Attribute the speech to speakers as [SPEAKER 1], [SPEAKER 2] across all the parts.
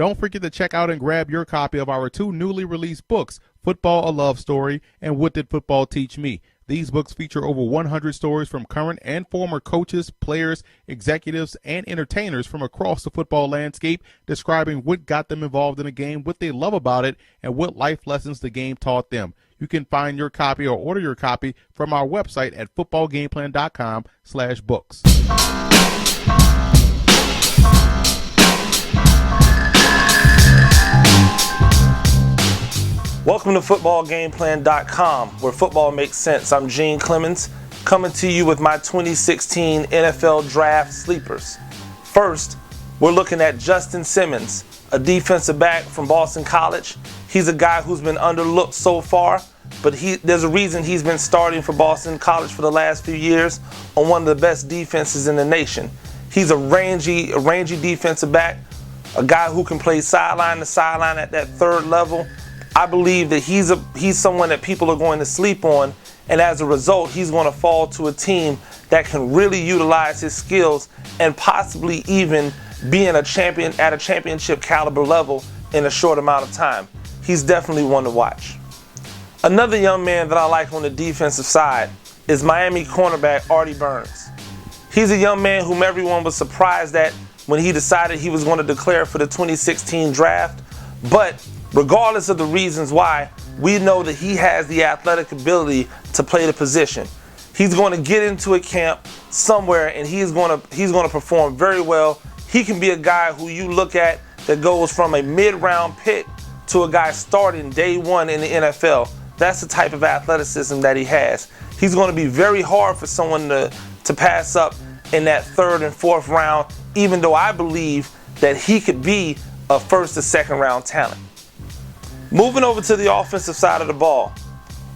[SPEAKER 1] Don't forget to check out and grab your copy of our 2 newly released books, Football, a Love Story, and What Did Football Teach Me? These books feature over 100 stories from current and former coaches, players, executives, and entertainers from across the football landscape, describing what got them involved in the game, what they love about it, and what life lessons the game taught them. You can find your copy or order your copy from our website at footballgameplan.com/books.
[SPEAKER 2] Welcome to footballgameplan.com, where football makes sense. I'm Clemons, coming to you with my 2016 NFL Draft Sleepers. First, we're looking at Justin Simmons, a defensive back from Boston College. He's a guy who's been underlooked so far, but there's a reason he's been starting for Boston College for the last few years on one of the best defenses in the nation. He's a rangy defensive back, a guy who can play sideline to sideline at that third level. I believe that he's someone that people are going to sleep on, and as a result, he's going to fall to a team that can really utilize his skills and possibly even be in a championship caliber level in a short amount of time. He's definitely one to watch. Another young man that I like on the defensive side is Miami cornerback Artie Burns. He's a young man whom everyone was surprised at when he decided he was going to declare for the 2016 draft, but regardless of the reasons why, we know that he has the athletic ability to play the position. He's going to get into a camp somewhere and he's going to perform very well. He can be a guy who you look at that goes from a mid-round pick to a guy starting day one in the NFL. That's the type of athleticism that he has. He's going to be very hard for someone to pass up in that third and fourth round, even though I believe that he could be a first or second round talent. Moving over to the offensive side of the ball,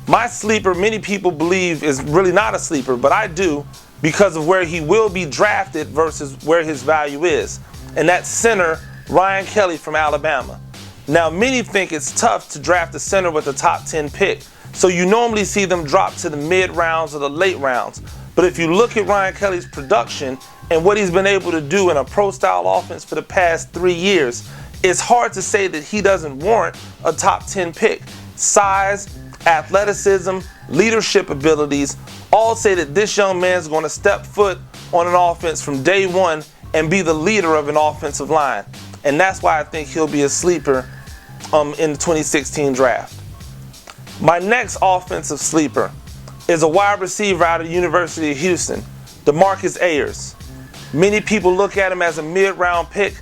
[SPEAKER 2] my sleeper, many people believe is really not a sleeper, but I do because of where he will be drafted versus where his value is. And that's center Ryan Kelly from Alabama. Now, many think it's tough to draft a center with a top 10 pick, so you normally see them drop to the mid rounds or the late rounds. But if you look at Ryan Kelly's production and what he's been able to do in a pro-style offense for the past 3 years, it's hard to say that he doesn't warrant a top 10 pick. Size, athleticism, leadership abilities all say that this young man's going to step foot on an offense from day one and be the leader of an offensive line. And that's why I think he'll be a sleeper in the 2016 draft. My next offensive sleeper is a wide receiver out of the University of Houston, DeMarcus Ayers. Many people look at him as a mid-round pick.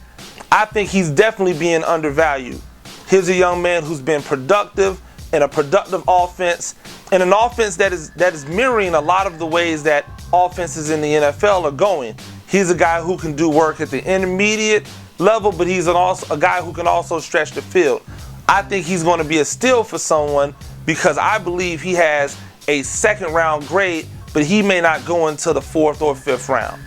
[SPEAKER 2] I think he's definitely being undervalued. Here's a young man who's been productive in a productive offense, and an offense that is mirroring a lot of the ways that offenses in the NFL are going. He's a guy who can do work at the intermediate level, but he's a guy who can also stretch the field. I think he's going to be a steal for someone because I believe he has a second round grade, but he may not go until the fourth or fifth round.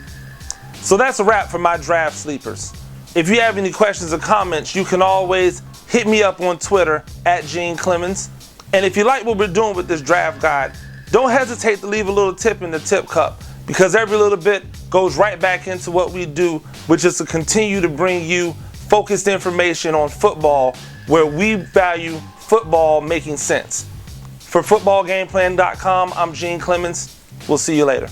[SPEAKER 2] So that's a wrap for my draft sleepers. If you have any questions or comments, you can always hit me up on Twitter at Clemons. And if you like what we're doing with this draft guide, don't hesitate to leave a little tip in the tip cup, because every little bit goes right back into what we do, which is to continue to bring you focused information on football where we value football making sense. For footballgameplan.com, I'm Clemons. We'll see you later.